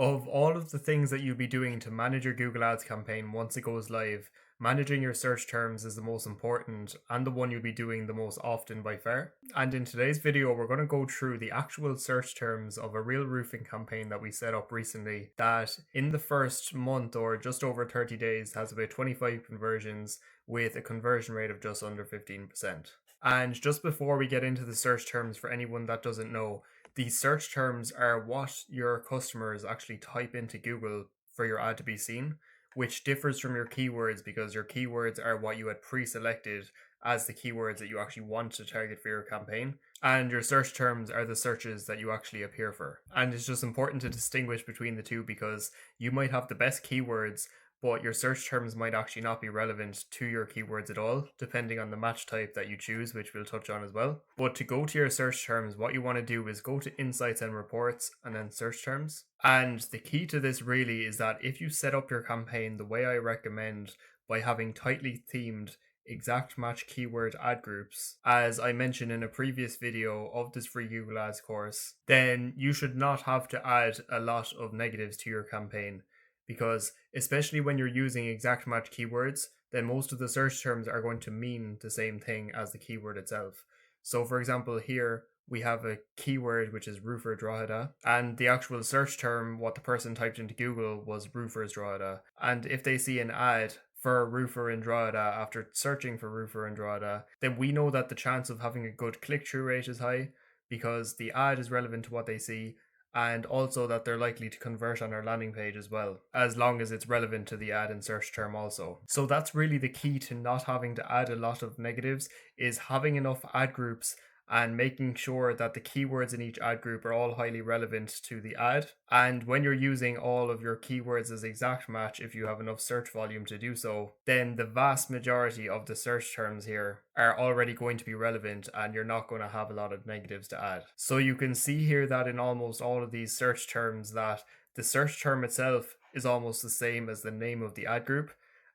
Of all of the things that you'll be doing to manage your Google Ads campaign once it goes live, managing your search terms is the most important and the one you'll be doing the most often by far. And in today's video, we're going to go through the actual search terms of a real roofing campaign that we set up recently that in the first month or just over 30 days has about 25 conversions with a conversion rate of just under 15%. And just before we get into the search terms, for anyone that doesn't know, these search terms are what your customers actually type into Google for your ad to be seen, which differs from your keywords because your keywords are what you had pre-selected as the keywords that you actually want to target for your campaign. And your search terms are the searches that you actually appear for. And it's just important to distinguish between the two because you might have the best keywords, but your search terms might actually not be relevant to your keywords at all, depending on the match type that you choose, which we'll touch on as well. But to go to your search terms, what you want to do is go to Insights and Reports and then Search Terms. And the key to this really is that if you set up your campaign the way I recommend by having tightly themed exact match keyword ad groups, as I mentioned in a previous video of this free Google Ads course, then you should not have to add a lot of negatives to your campaign. Because especially when you're using exact match keywords, then most of the search terms are going to mean the same thing as the keyword itself. So for example, here we have a keyword which is roofer Drogheda, and the actual search term, what the person typed into Google was roofers Drogheda. And if they see an ad for a roofer in Drogheda after searching for roofer in Drogheda, then we know that the chance of having a good click-through rate is high because the ad is relevant to what they see, and also that they're likely to convert on our landing page as well, as long as it's relevant to the ad and search term also. So that's really the key to not having to add a lot of negatives, is having enough ad groups and making sure that the keywords in each ad group are all highly relevant to the ad. And when you're using all of your keywords as exact match, if you have enough search volume to do so, then the vast majority of the search terms here are already going to be relevant and you're not going to have a lot of negatives to add. So you can see here that in almost all of these search terms that the search term itself is almost the same as the name of the ad group.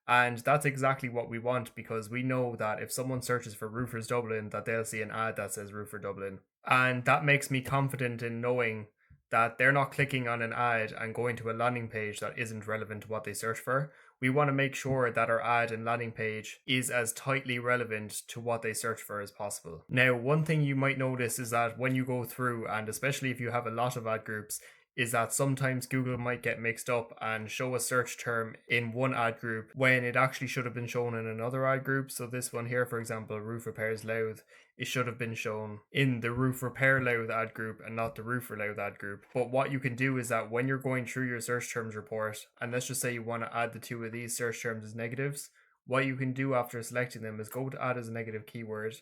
And that's exactly what we want because we know that if someone searches for Roofers Dublin, that they'll see an ad that says Roofer Dublin. And that makes me confident in knowing that they're not clicking on an ad and going to a landing page that isn't relevant to what they search for. We want to make sure that our ad and landing page is as tightly relevant to what they search for as possible. Now, one thing you might notice is that when you go through, and especially if you have a lot of ad groups, is that sometimes Google might get mixed up and show a search term in one ad group when it actually should have been shown in another ad group. So this one here, for example, roof repairs Louth, it should have been shown in the roof repair Louth ad group and not the roofer Louth ad group. But what you can do is that when you're going through your search terms report, and let's just say you want to add the two of these search terms as negatives, what you can do after selecting them is go to add as a negative keyword,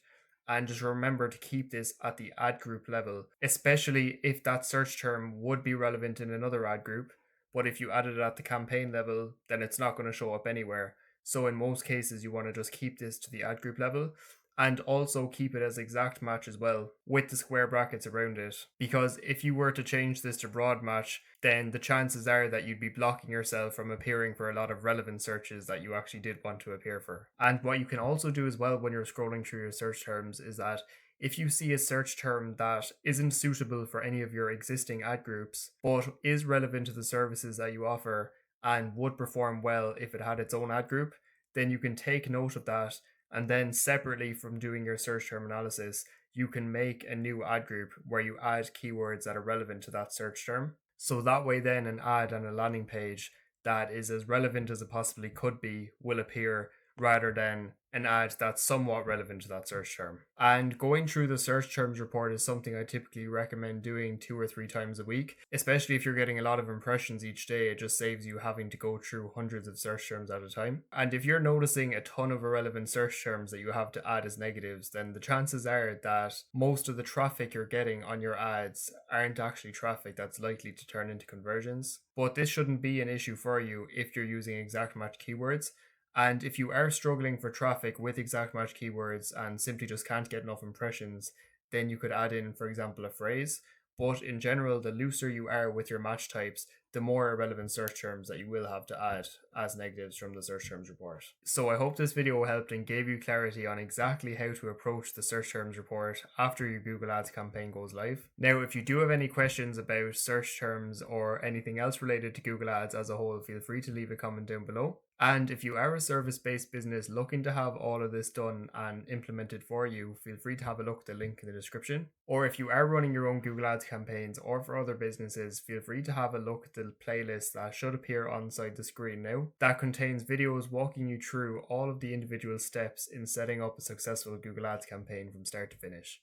and just remember to keep this at the ad group level, especially if that search term would be relevant in another ad group. But if you added it at the campaign level, then it's not going to show up anywhere. So in most cases, you want to just keep this to the ad group level and also keep it as exact match as well with the square brackets around it. Because if you were to change this to broad match, then the chances are that you'd be blocking yourself from appearing for a lot of relevant searches that you actually did want to appear for. And what you can also do as well when you're scrolling through your search terms is that if you see a search term that isn't suitable for any of your existing ad groups, but is relevant to the services that you offer and would perform well if it had its own ad group, then you can take note of that. And then separately from doing your search term analysis, you can make a new ad group where you add keywords that are relevant to that search term. So that way then an ad and a landing page that is as relevant as it possibly could be will appear rather than an ad that's somewhat relevant to that search term. And going through the search terms report is something I typically recommend doing 2 or 3 times a week, especially if you're getting a lot of impressions each day. It just saves you having to go through hundreds of search terms at a time. And if you're noticing a ton of irrelevant search terms that you have to add as negatives, then the chances are that most of the traffic you're getting on your ads aren't actually traffic that's likely to turn into conversions. But this shouldn't be an issue for you if you're using exact match keywords. And if you are struggling for traffic with exact match keywords and simply just can't get enough impressions, then you could add in, for example, a phrase. But in general, the looser you are with your match types, the more irrelevant search terms that you will have to add as negatives from the search terms report. So I hope this video helped and gave you clarity on exactly how to approach the search terms report after your Google Ads campaign goes live. Now, if you do have any questions about search terms or anything else related to Google Ads as a whole, feel free to leave a comment down below. And if you are a service-based business looking to have all of this done and implemented for you, feel free to have a look at the link in the description. Or if you are running your own Google Ads campaigns or for other businesses, feel free to have a look at the playlist that should appear on side the screen now. That contains videos walking you through all of the individual steps in setting up a successful Google Ads campaign from start to finish.